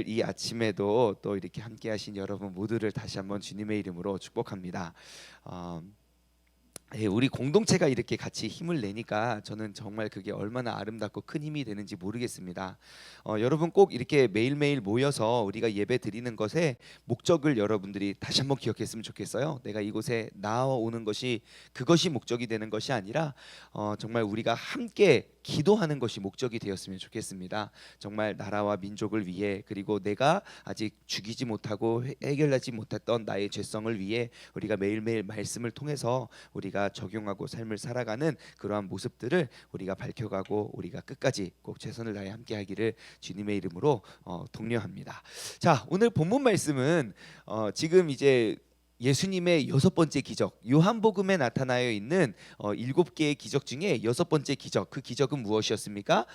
오늘 이 아침에도 또 이렇게 함께하신 여러분 모두를 다시 한번 주님의 이름으로 축복합니다. 우리 공동체가 이렇게 같이 힘을 내니까 저는 정말 그게 얼마나 아름답고 큰 힘이 되는지 모르겠습니다. 여러분 꼭 이렇게 매일매일 모여서 우리가 예배 드리는 것의 목적을 여러분들이 다시 한번 기억했으면 좋겠어요. 내가 이곳에 나와오는 것이 그것이 목적이 되는 것이 아니라 정말 우리가 함께 기도하는 것이 목적이 되었으면 좋겠습니다. 정말 나라와 민족을 위해, 그리고 내가 아직 죽이지 못하고 해결하지 못했던 나의 죄성을 위해 우리가 매일매일 말씀을 통해서 우리가 적용하고 삶을 살아가는 그러한 모습들을 우리가 밝혀가고 우리가 끝까지 꼭 최선을 다해 함께하기를 주님의 이름으로 독려합니다. 자, 오늘 본문 말씀은 지금 이제 예수님의 6번째 기적, 요한복음에 나타나여 있는 7개의 기적 중에 6번째 기적, 그 기적은 무엇이었습니까?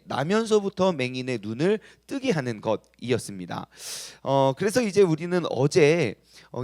나면서부터 맹인의 눈을 뜨게 하는 것이었습니다. 그래서 이제 우리는 어제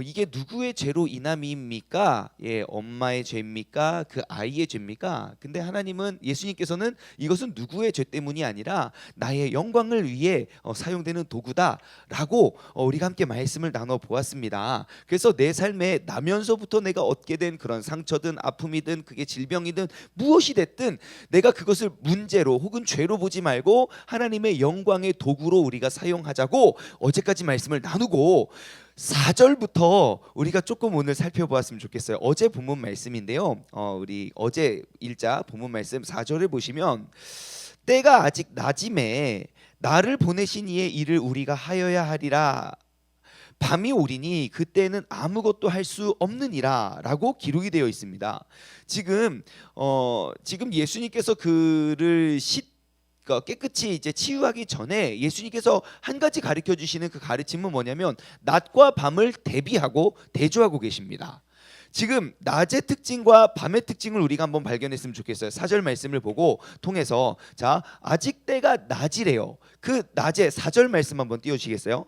이게 누구의 죄로 인함입니까? 엄마의 죄입니까? 그 아이의 죄입니까? 근데 하나님은, 예수님께서는 이것은 누구의 죄 때문이 아니라 나의 영광을 위해 사용되는 도구다라고 우리가 함께 말씀을 나눠 보았습니다. 그래서 내 삶에 나면서부터 내가 얻게 된 그런 상처든 아픔이든 그게 질병이든 무엇이 됐든 내가 그것을 문제로 혹은 죄로 보지 말고 하나님의 영광의 도구로 우리가 사용하자고 어제까지 말씀을 나누고, 4절부터 우리가 조금 오늘 살펴보았으면 좋겠어요. 어제 본문 말씀인데요. 우리 어제 일자 본문 말씀 4절을 보시면, 때가 아직 낮임에 나를 보내신 이의 일을 우리가 하여야 하리라. 밤이 오리니 그때는 아무것도 할 수 없느니라 라고 기록이 되어 있습니다. 지금 예수님께서 그를 깨끗이 이제 치유하기 전에 예수님께서 한 가지 가르쳐 주시는 그 가르침은 뭐냐면, 낮과 밤을 대비하고 대조하고 계십니다. 지금 낮의 특징과 밤의 특징을 우리가 한번 발견했으면 좋겠어요. 4절 말씀을 보고 통해서, 자, 아직 때가 낮이래요. 그 낮에 4절 말씀 한번 띄워주시겠어요?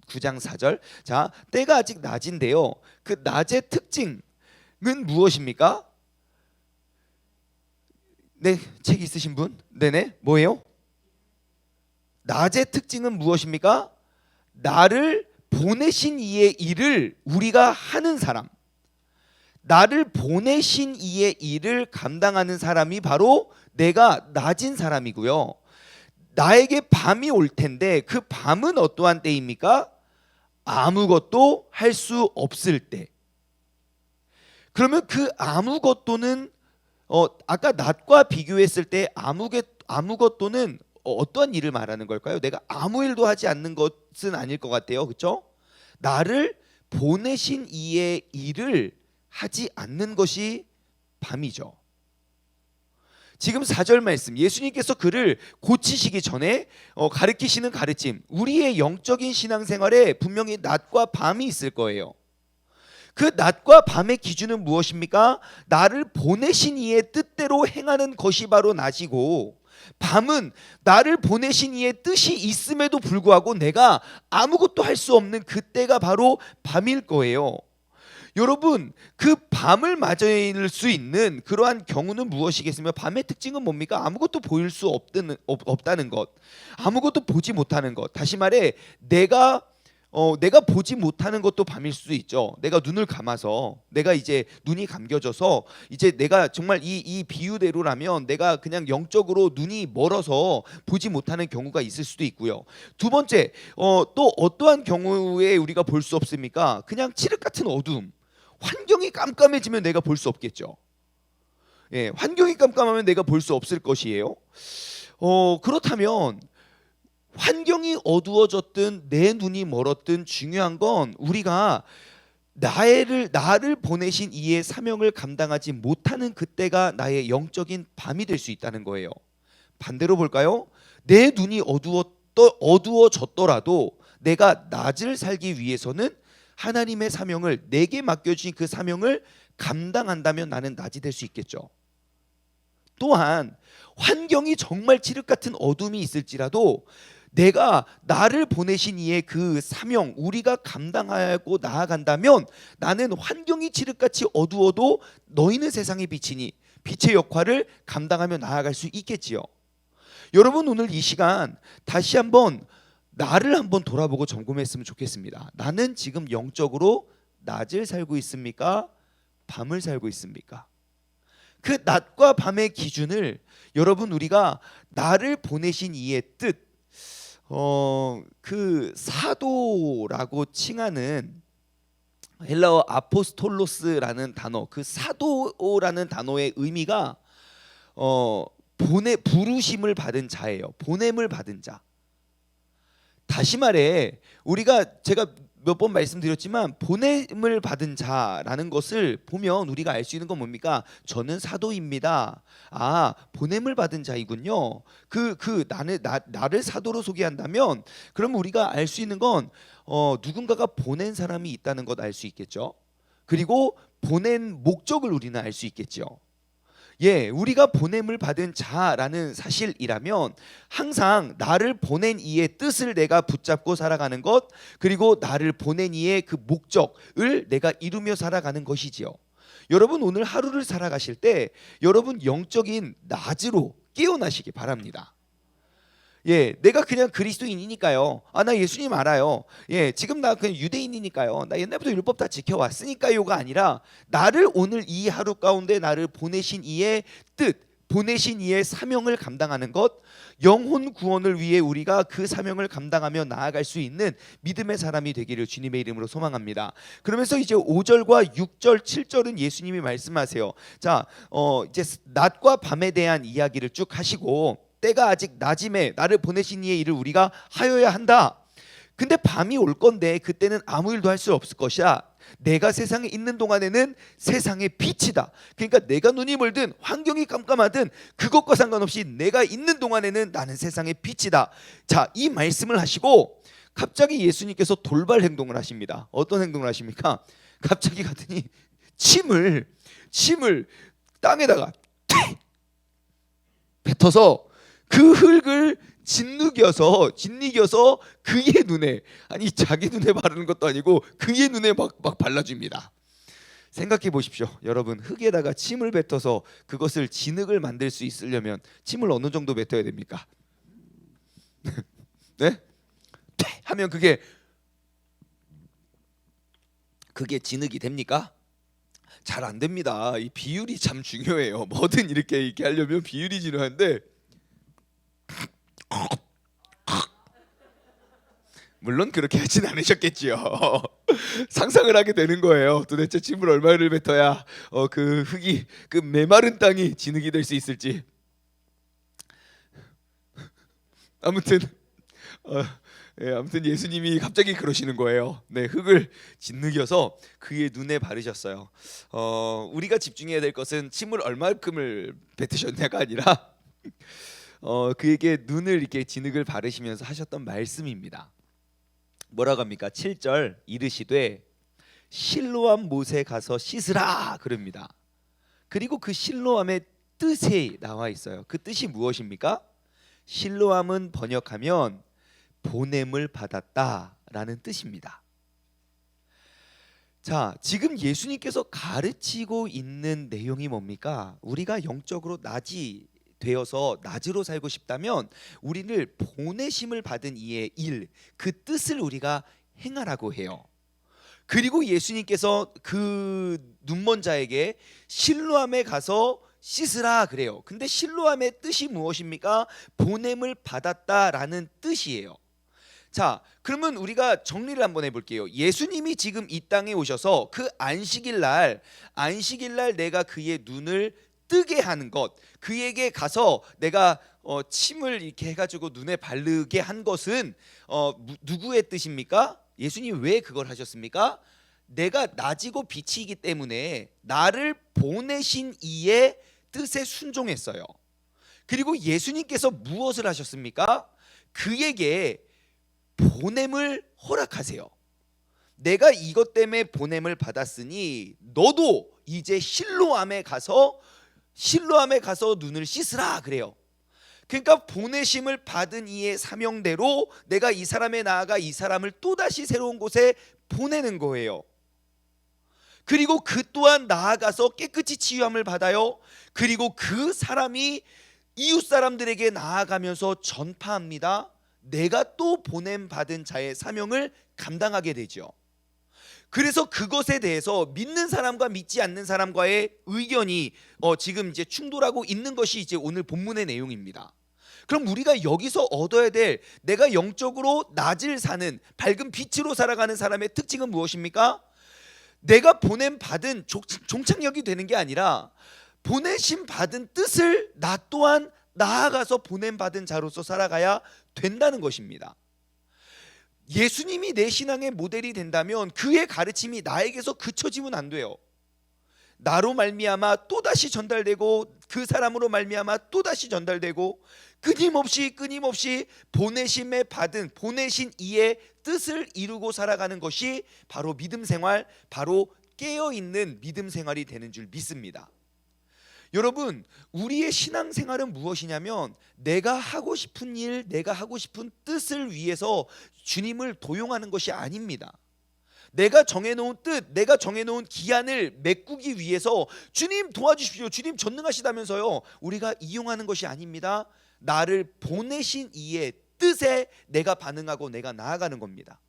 9장 4절. 자, 때가 아직 낮인데요. 그 낮의 특징은 무엇입니까? 네, 책 있으신 분? 네네, 뭐예요? 낮의 특징은 무엇입니까? 나를 보내신 이의 일을 우리가 하는 사람, 나를 보내신 이의 일을 감당하는 사람이 바로 내가 낮은 사람이고요. 나에게 밤이 올 텐데 그 밤은 어떠한 때입니까? 아무것도 할 수 없을 때. 그러면 그 아무것도는 아까 낮과 비교했을 때 아무것도는 어떤 일을 말하는 걸까요? 내가 아무 일도 하지 않는 것은 아닐 것 같아요. 그렇죠? 나를 보내신 이의 일을 하지 않는 것이 밤이죠. 지금 4절 말씀, 예수님께서 그를 고치시기 전에 가르치시는 가르침, 우리의 영적인 신앙생활에 분명히 낮과 밤이 있을 거예요. 그 낮과 밤의 기준은 무엇입니까? 나를 보내신 이의 뜻대로 행하는 것이 바로 낮이고, 밤은 나를 보내신 이의 뜻이 있음에도 불구하고 내가 아무것도 할 수 없는 그때가 바로 밤일 거예요. 여러분, 그 밤을 맞을 수 있는 그러한 경우는 무엇이겠습니까? 밤의 특징은 뭡니까? 아무것도 보일 수 없다는 것, 아무것도 보지 못하는 것. 다시 말해, 내가 보지 못하는 것도 밤일 수도 있죠. 내가 눈을 감아서, 내가 이제 눈이 감겨져서 이제 내가 정말 이 비유대로라면 내가 그냥 영적으로 눈이 멀어서 보지 못하는 경우가 있을 수도 있고요. 두 번째, 또 어떠한 경우에 우리가 볼 수 없습니까? 그냥 칠흑 같은 어둠, 환경이 깜깜해지면 내가 볼 수 없겠죠. 환경이 깜깜하면 내가 볼 수 없을 것이에요. 그렇다면 환경이 어두워졌든 내 눈이 멀었든 중요한 건 우리가 나를 보내신 이의 사명을 감당하지 못하는 그때가 나의 영적인 밤이 될 수 있다는 거예요. 반대로 볼까요? 내 눈이 어두워졌더라도 내가 낮을 살기 위해서는 하나님의 사명을, 내게 맡겨주신 그 사명을 감당한다면 나는 낮이 될 수 있겠죠. 또한 환경이 정말 칠흑 같은 어둠이 있을지라도 내가 나를 보내신 이의 그 사명, 우리가 감당하고 나아간다면 나는 환경이 칠흑같이 어두워도 너희는 세상의 빛이니 빛의 역할을 감당하며 나아갈 수 있겠지요. 여러분, 오늘 이 시간 다시 한번 나를 한번 돌아보고 점검했으면 좋겠습니다. 나는 지금 영적으로 낮을 살고 있습니까? 밤을 살고 있습니까? 그 낮과 밤의 기준을 여러분 우리가 나를 보내신 이의 뜻, 그 사도라고 칭하는 헬라어 아포스톨로스라는 단어, 그 사도라는 단어의 의미가 부르심을 받은 자예요. 보냄을 받은 자. 다시 말해 제가 몇 번 말씀드렸지만 보냄을 받은 자라는 것을 보면 우리가 알 수 있는 건 뭡니까? 저는 사도입니다. 아, 보냄을 받은 자이군요. 나를 사도로 소개한다면 그럼 우리가 알 수 있는 건 누군가가 보낸 사람이 있다는 것 알 수 있겠죠. 그리고 보낸 목적을 우리는 알 수 있겠죠. 예, 우리가 보냄을 받은 자라는 사실이라면 항상 나를 보낸 이의 뜻을 내가 붙잡고 살아가는 것, 그리고 나를 보낸 이의 그 목적을 내가 이루며 살아가는 것이지요. 여러분 오늘 하루를 살아가실 때 여러분 영적인 낮으로 깨어나시기 바랍니다. 예, 내가 그냥 그리스도인이니까요. 아, 나 예수님 알아요. 예, 지금 나 그냥 유대인이니까요. 나 옛날부터 율법 다 지켜왔으니까요가 아니라 나를 오늘 이 하루 가운데 나를 보내신 이의 뜻, 보내신 이의 사명을 감당하는 것, 영혼 구원을 위해 우리가 그 사명을 감당하며 나아갈 수 있는 믿음의 사람이 되기를 주님의 이름으로 소망합니다. 그러면서 이제 5절과 6절, 7절은 예수님이 말씀하세요. 자, 이제 낮과 밤에 대한 이야기를 쭉 하시고 때가 아직 낮임에 나를 보내신 이의 일을 우리가 하여야 한다. 근데 밤이 올 건데 그때는 아무 일도 할 수 없을 것이야. 내가 세상에 있는 동안에는 세상의 빛이다. 그러니까 내가 눈이 멀든 환경이 깜깜하든 그것과 상관없이 내가 있는 동안에는 나는 세상의 빛이다. 자, 이 말씀을 하시고 갑자기 예수님께서 돌발 행동을 하십니다. 어떤 행동을 하십니까? 갑자기 가더니 침을 땅에다가 뱉어서 그 흙을 짓이겨서 그의 눈에, 아니 자기 눈에 바르는 것도 아니고 그의 눈에 막 발라줍니다. 생각해 보십시오. 여러분, 흙에다가 침을 뱉어서 그것을 진흙을 만들 수 있으려면 침을 어느 정도 뱉어야 됩니까? 네? 하면 그게 진흙이 됩니까? 잘 안 됩니다. 이 비율이 참 중요해요. 뭐든 이렇게 하려면 비율이 중요한데 물론 그렇게 하진 않으셨겠지요. 상상을 하게 되는 거예요. 도대체 침을 얼마를 뱉어야 그 흙이, 그 메마른 땅이 진흙이 될 수 있을지. 아무튼 아무튼 예수님이 갑자기 그러시는 거예요. 네, 흙을 짓이겨서 그의 눈에 바르셨어요. 우리가 집중해야 될 것은 침을 얼마큼을 뱉으셨냐가 아니라 그에게 눈을 이렇게 진흙을 바르시면서 하셨던 말씀입니다. 뭐라고 합니까? 7절 이르시되 실로암 못에 가서 씻으라 그럽니다. 그리고 그 실로암의 뜻이 나와 있어요. 그 뜻이 무엇입니까? 실로암은 번역하면 보냄을 받았다라는 뜻입니다. 자, 지금 예수님께서 가르치고 있는 내용이 뭡니까? 우리가 영적으로 낮이 되어서 낮으로 살고 싶다면 우리를 보내심을 받은 이의 일, 그 뜻을 우리가 행하라고 해요. 그리고 예수님께서 그 눈먼 자에게 실로암에 가서 씻으라 그래요. 근데 실로암의 뜻이 무엇입니까? 보냄을 받았다라는 뜻이에요. 자, 그러면 우리가 정리를 한번 해볼게요. 예수님이 지금 이 땅에 오셔서 그 안식일 날 내가 그의 눈을 뜨게 하는 것, 그에게 가서 내가 침을 이렇게 해가지고 눈에 바르게 한 것은 누구의 뜻입니까? 예수님 왜 그걸 하셨습니까? 내가 낮이고 빛이기 때문에 나를 보내신 이의 뜻에 순종했어요. 그리고 예수님께서 무엇을 하셨습니까? 그에게 보냄을 허락하세요. 내가 이것 때문에 보냄을 받았으니 너도 이제 실로암에 가서 눈을 씻으라 그래요. 그러니까 보내심을 받은 이의 사명대로 내가 이 사람에 나아가 이 사람을 또다시 새로운 곳에 보내는 거예요. 그리고 그 또한 나아가서 깨끗이 치유함을 받아요. 그리고 그 사람이 이웃 사람들에게 나아가면서 전파합니다. 내가 또 보냄 받은 자의 사명을 감당하게 되죠. 그래서 그것에 대해서 믿는 사람과 믿지 않는 사람과의 의견이 지금 이제 충돌하고 있는 것이 이제 오늘 본문의 내용입니다. 그럼 우리가 여기서 얻어야 될 내가 영적으로 낮을 사는 밝은 빛으로 살아가는 사람의 특징은 무엇입니까? 내가 보냄 받은 종착역이 되는 게 아니라 보내심 받은 뜻을 나 또한 나아가서 보냄 받은 자로서 살아가야 된다는 것입니다. 예수님이 내 신앙의 모델이 된다면 그의 가르침이 나에게서 그쳐지면 안 돼요. 나로 말미암아 또다시 전달되고 그 사람으로 말미암아 또다시 전달되고 끊임없이 보내심에 받은 보내신 이의 뜻을 이루고 살아가는 것이 바로 믿음 생활, 바로 깨어있는 믿음 생활이 되는 줄 믿습니다. 여러분, 우리의 신앙 생활은 무엇이냐면 내가 하고 싶은 일, 내가 하고 싶은 뜻을 위해서 주님을 도용하는 것이 아닙니다. 내가 정해놓은 뜻, 내가 정해놓은 기한을 메꾸기 위해서 주님 도와주십시오, 주님 전능하시다면서요, 우리가 이용하는 것이 아닙니다. 나를 보내신 이의 뜻에 내가 반응하고 내가 나아가는 겁니다.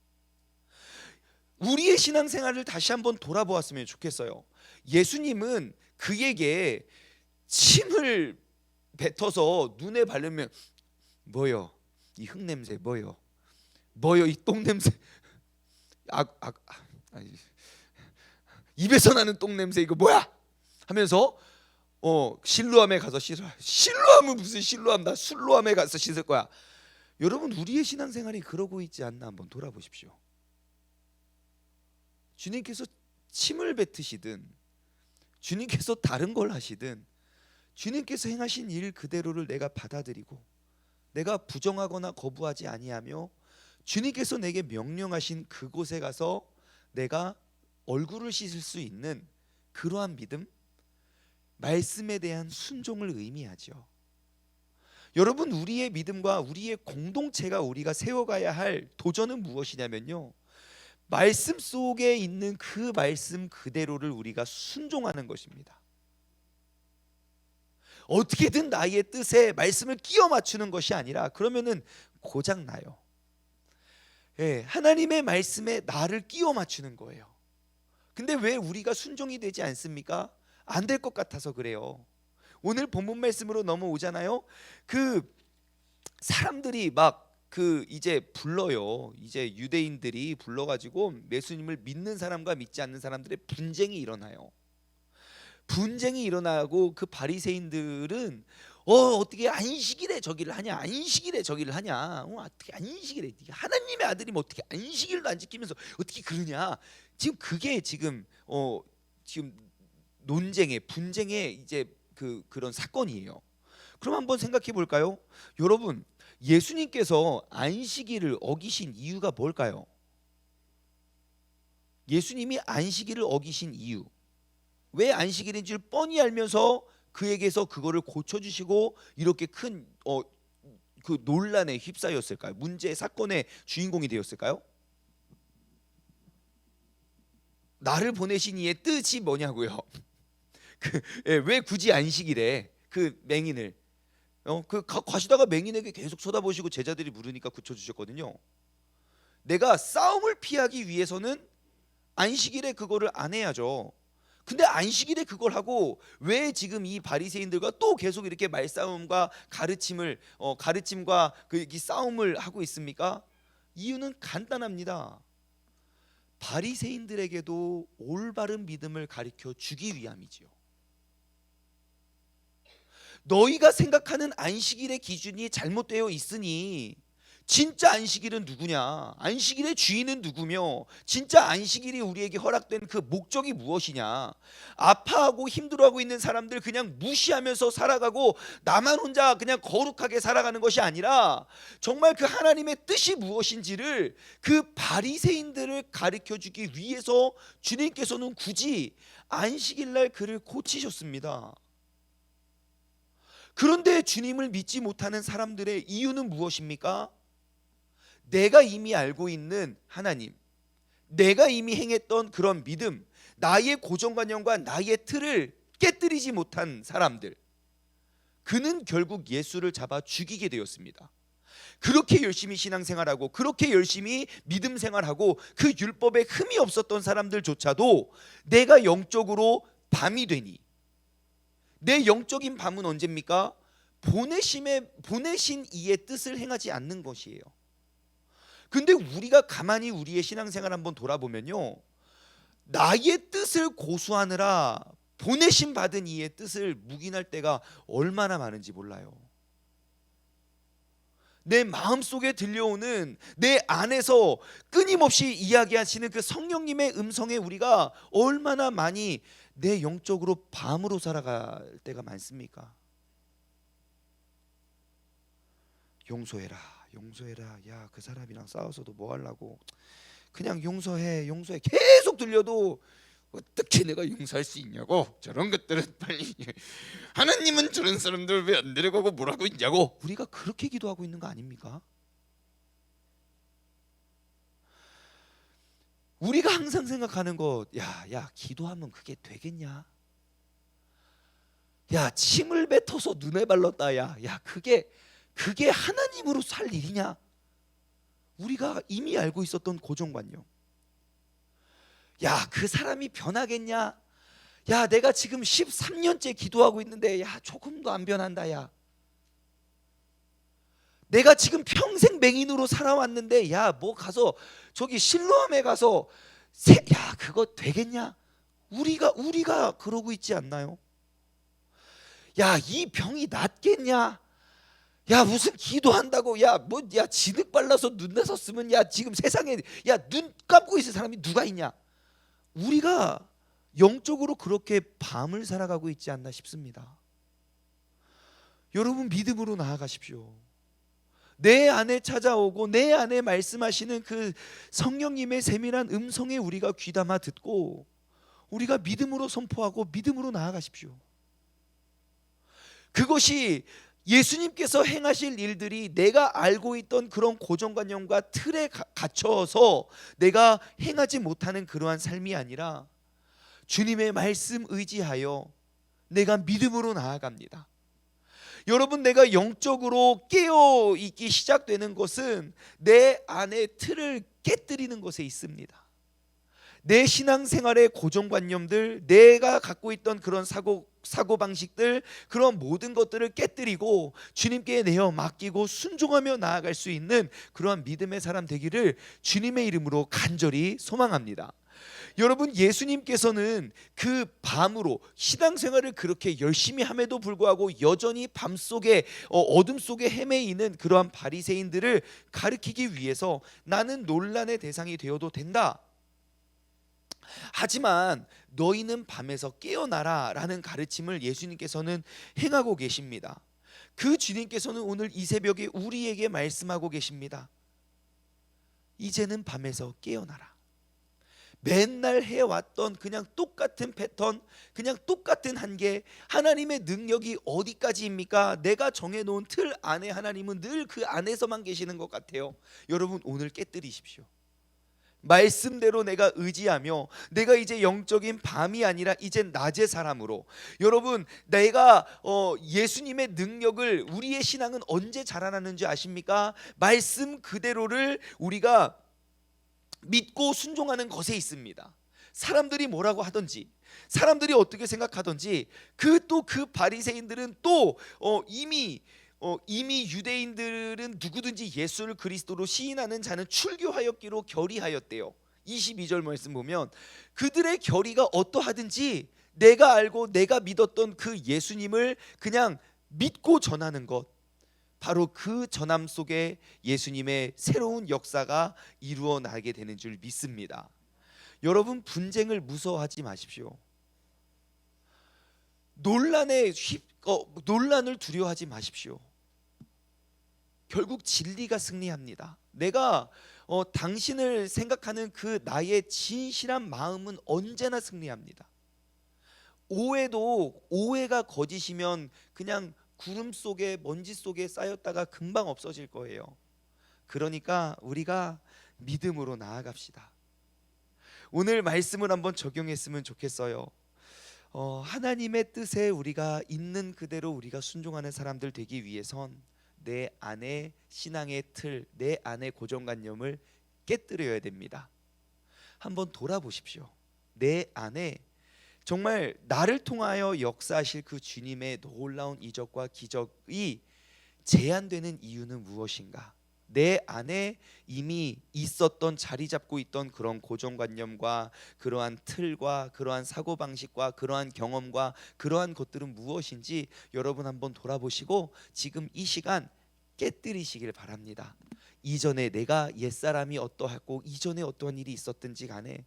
우리의 신앙생활을 다시 한번 돌아보았으면 좋겠어요. 예수님은 그에게 침을 뱉어서 눈에 바르면 뭐요? 이 흙냄새 뭐요? 뭐요? 이 똥냄새 입에서 나는 똥냄새 이거 뭐야? 하면서 실로암에 가서 씻어. 실로암은 무슨 실로암, 나 술로암에 가서 씻을 거야. 여러분, 우리의 신앙생활이 그러고 있지 않나 한번 돌아보십시오. 주님께서 침을 뱉으시든 주님께서 다른 걸 하시든 주님께서 행하신 일 그대로를 내가 받아들이고 내가 부정하거나 거부하지 아니하며 주님께서 내게 명령하신 그곳에 가서 내가 얼굴을 씻을 수 있는 그러한 믿음, 말씀에 대한 순종을 의미하죠. 여러분, 우리의 믿음과 우리의 공동체가 우리가 세워가야 할 도전은 무엇이냐면요, 말씀 속에 있는 그 말씀 그대로를 우리가 순종하는 것입니다. 어떻게든 나의 뜻에 말씀을 끼워 맞추는 것이 아니라 그러면은 고장 나요. 하나님의 말씀에 나를 끼워 맞추는 거예요. 근데 왜 우리가 순종이 되지 않습니까? 안 될 것 같아서 그래요. 오늘 본문 말씀으로 넘어오잖아요. 그 사람들이 막 이제 불러요. 이제 유대인들이 불러가지고 예수님을 믿는 사람과 믿지 않는 사람들의 분쟁이 일어나요. 분쟁이 일어나고 그 바리새인들은 어떻게 안식일에 저기를 하냐, 안식일에 저기를 하냐, 어떻게 안식일에 하나님의 아들이면 어떻게 안식일도 안 지키면서 어떻게 그러냐. 지금 그게 지금 논쟁의 분쟁의 이제 그런 사건이에요. 그럼 한번 생각해 볼까요? 여러분, 예수님께서 안식일을 어기신 이유가 뭘까요? 예수님이 안식일을 어기신 이유, 왜 안식일인지를 뻔히 알면서 그에게서 그거를 고쳐주시고 이렇게 큰 그 논란에 휩싸였을까요? 문제 사건의 주인공이 되었을까요? 나를 보내신 이의 뜻이 뭐냐고요? 왜 굳이 안식일에 그 맹인을 가시다가 맹인에게 계속 쳐다보시고 제자들이 물으니까 고쳐주셨거든요. 내가 싸움을 피하기 위해서는 안식일에 그거를 안 해야죠. 근데 안식일에 그걸 하고 왜 지금 이 바리새인들과 또 계속 이렇게 말싸움과 가르침과 이 싸움을 하고 있습니까? 이유는 간단합니다. 바리새인들에게도 올바른 믿음을 가르쳐 주기 위함이지요. 너희가 생각하는 안식일의 기준이 잘못되어 있으니 진짜 안식일은 누구냐? 안식일의 주인은 누구며 진짜 안식일이 우리에게 허락된 그 목적이 무엇이냐? 아파하고 힘들어하고 있는 사람들 그냥 무시하면서 살아가고 나만 혼자 그냥 거룩하게 살아가는 것이 아니라 정말 그 하나님의 뜻이 무엇인지를 그 바리새인들을 가르쳐주기 위해서 주님께서는 굳이 안식일날 그를 고치셨습니다. 그런데 주님을 믿지 못하는 사람들의 이유는 무엇입니까? 내가 이미 알고 있는 하나님, 내가 이미 행했던 그런 믿음, 나의 고정관념과 나의 틀을 깨뜨리지 못한 사람들, 그는 결국 예수를 잡아 죽이게 되었습니다. 그렇게 열심히 신앙생활하고 그렇게 열심히 믿음 생활하고 그 율법에 흠이 없었던 사람들조차도 내가 영적으로 밤이 되니, 내 영적인 밤은 언제입니까? 보내신 이의 뜻을 행하지 않는 것이에요. 근데 우리가 가만히 우리의 신앙생활 한번 돌아보면요, 나의 뜻을 고수하느라 보내신 받은 이의 뜻을 묵인할 때가 얼마나 많은지 몰라요. 내 마음속에 들려오는, 내 안에서 끊임없이 이야기하시는 그 성령님의 음성에 우리가 얼마나 많이 내 영적으로 밤으로 살아갈 때가 많습니까? 용서해라, 용서해라. 야, 그 사람이랑 싸워서도 뭐 하려고, 그냥 용서해, 용서해. 계속 들려도 어떻게 내가 용서할 수 있냐고. 저런 것들은 빨리 하나님은 저런 사람들 왜 안 데려가고 뭐라고 있냐고. 우리가 그렇게 기도하고 있는 거 아닙니까? 우리가 항상 생각하는 거, 야 기도하면 그게 되겠냐? 야, 침을 뱉어서 눈에 발랐다. 야 그게 하나님으로 살 일이냐? 우리가 이미 알고 있었던 고정관념. 야, 그 사람이 변하겠냐? 야, 내가 지금 13년째 기도하고 있는데 야, 조금도 안 변한다. 야, 내가 지금 평생 맹인으로 살아왔는데 야, 뭐 가서 저기 실로암에 가서 야, 그거 되겠냐? 우리가 그러고 있지 않나요? 야, 이 병이 낫겠냐? 야, 무슨 기도한다고 야 진흙 발라서 눈 내서 쓰면 야, 지금 세상에 야, 눈 감고 있을 사람이 누가 있냐? 우리가 영적으로 그렇게 밤을 살아가고 있지 않나 싶습니다. 여러분, 믿음으로 나아가십시오. 내 안에 찾아오고 내 안에 말씀하시는 그 성령님의 세밀한 음성에 우리가 귀담아 듣고 우리가 믿음으로 선포하고 믿음으로 나아가십시오. 그것이 예수님께서 행하실 일들이 내가 알고 있던 그런 고정관념과 틀에 갇혀서 내가 행하지 못하는 그러한 삶이 아니라 주님의 말씀 의지하여 내가 믿음으로 나아갑니다. 여러분, 내가 영적으로 깨어 있기 시작되는 것은 내 안의 틀을 깨뜨리는 것에 있습니다. 내 신앙생활의 고정관념들, 내가 갖고 있던 그런 사고방식들, 그런 모든 것들을 깨뜨리고 주님께 내어 맡기고 순종하며 나아갈 수 있는 그러한 믿음의 사람 되기를 주님의 이름으로 간절히 소망합니다. 여러분, 예수님께서는 그 밤으로 신앙생활을 그렇게 열심히 함에도 불구하고 여전히 밤속에 어둠 속에 헤매이는 그러한 바리새인들을 가르치기 위해서 나는 논란의 대상이 되어도 된다, 하지만 너희는 밤에서 깨어나라 라는 가르침을 예수님께서는 행하고 계십니다. 그 주님께서는 오늘 이 새벽에 우리에게 말씀하고 계십니다. 이제는 밤에서 깨어나라. 맨날 해왔던 그냥 똑같은 패턴, 그냥 똑같은 한계, 하나님의 능력이 어디까지입니까? 내가 정해놓은 틀 안에 하나님은 늘 그 안에서만 계시는 것 같아요. 여러분, 오늘 깨뜨리십시오. 말씀대로 내가 의지하며 내가 이제 영적인 밤이 아니라 이제 낮의 사람으로, 여러분, 내가 예수님의 능력을, 우리의 신앙은 언제 자라나는지 아십니까? 말씀 그대로를 우리가 믿고 순종하는 것에 있습니다. 사람들이 뭐라고 하든지, 사람들이 어떻게 생각하든지, 그 바리새인들은 또 이미 유대인들은 누구든지 예수를 그리스도로 시인하는 자는 출교하였기로 결의하였대요. 22절 말씀 보면 그들의 결의가 어떠하든지 내가 알고 내가 믿었던 그 예수님을 그냥 믿고 전하는 것, 바로 그 전함 속에 예수님의 새로운 역사가 이루어나게 되는 줄 믿습니다. 여러분, 분쟁을 무서워하지 마십시오. 논란을 두려워하지 마십시오. 결국 진리가 승리합니다. 내가 당신을 생각하는 그 나의 진실한 마음은 언제나 승리합니다. 오해가 거짓이면 그냥 구름 속에 먼지 속에 쌓였다가 금방 없어질 거예요. 그러니까 우리가 믿음으로 나아갑시다. 오늘 말씀을 한번 적용했으면 좋겠어요. 하나님의 뜻에 우리가 있는 그대로 우리가 순종하는 사람들 되기 위해선 내 안에 신앙의 틀, 내 안의 고정관념을 깨뜨려야 됩니다. 한번 돌아보십시오. 내 안에 정말 나를 통하여 역사하실 그 주님의 놀라운 이적과 기적이 제한되는 이유는 무엇인가? 내 안에 이미 있었던, 자리 잡고 있던 그런 고정관념과 그러한 틀과 그러한 사고방식과 그러한 경험과 그러한 것들은 무엇인지 여러분 한번 돌아보시고 지금 이 시간 깨뜨리시길 바랍니다. 이전에 내가 옛사람이 어떠하고 이전에 어떠한 일이 있었든지 간에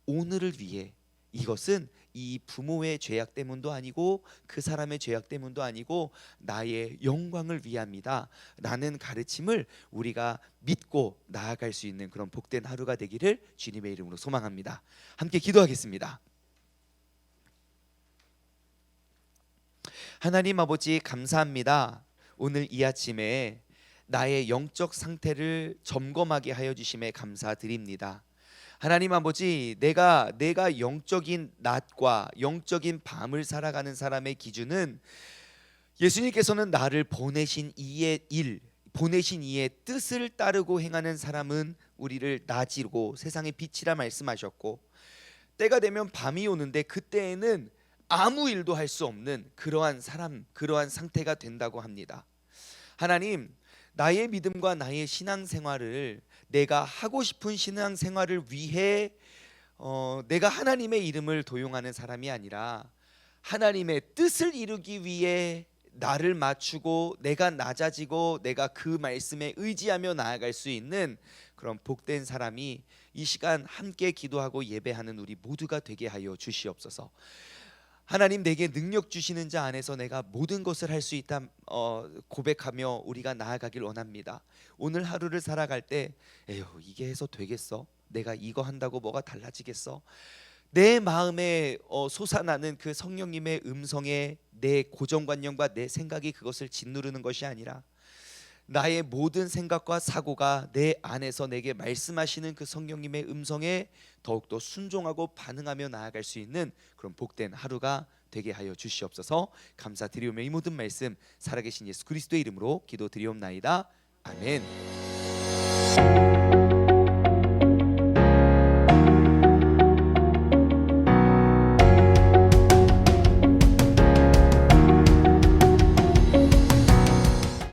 오늘을 위해, 이것은 이 부모의 죄악 때문도 아니고 그 사람의 죄악 때문도 아니고 나의 영광을 위함이다 라는 가르침을 우리가 믿고 나아갈 수 있는 그런 복된 하루가 되기를 주님의 이름으로 소망합니다. 함께 기도하겠습니다. 하나님 아버지, 감사합니다. 오늘 이 아침에 나의 영적 상태를 점검하게 하여 주심에 감사드립니다. 하나님 아버지, 내가 영적인 낮과 영적인 밤을 살아가는 사람의 기준은 예수님께서는 나를 보내신 이의 일, 보내신 이의 뜻을 따르고 행하는 사람은 우리를 낮이고 세상의 빛이라 말씀하셨고, 때가 되면 밤이 오는데 그때에는 아무 일도 할 수 없는 그러한 사람, 그러한 상태가 된다고 합니다. 하나님, 나의 믿음과 나의 신앙생활을 내가 하고 싶은 신앙생활을 위해 내가 하나님의 이름을 도용하는 사람이 아니라 하나님의 뜻을 이루기 위해 나를 맞추고 내가 낮아지고 내가 그 말씀에 의지하며 나아갈 수 있는 그런 복된 사람이 이 시간 함께 기도하고 예배하는 우리 모두가 되게 하여 주시옵소서. 하나님, 내게 능력 주시는 자 안에서 내가 모든 것을 할 수 있다 고백하며 우리가 나아가길 원합니다. 오늘 하루를 살아갈 때 에휴, 이게 해서 되겠어? 내가 이거 한다고 뭐가 달라지겠어? 내 마음에 솟아나는 그 성령님의 음성에 내 고정관념과 내 생각이 그것을 짓누르는 것이 아니라 나의 모든 생각과 사고가 내 안에서 내게 말씀하시는 그 성령님의 음성에 더욱더 순종하고 반응하며 나아갈 수 있는 그런 복된 하루가 되게 하여 주시옵소서. 감사드리오며 이 모든 말씀 살아계신 예수 그리스도의 이름으로 기도드리옵나이다. 아멘.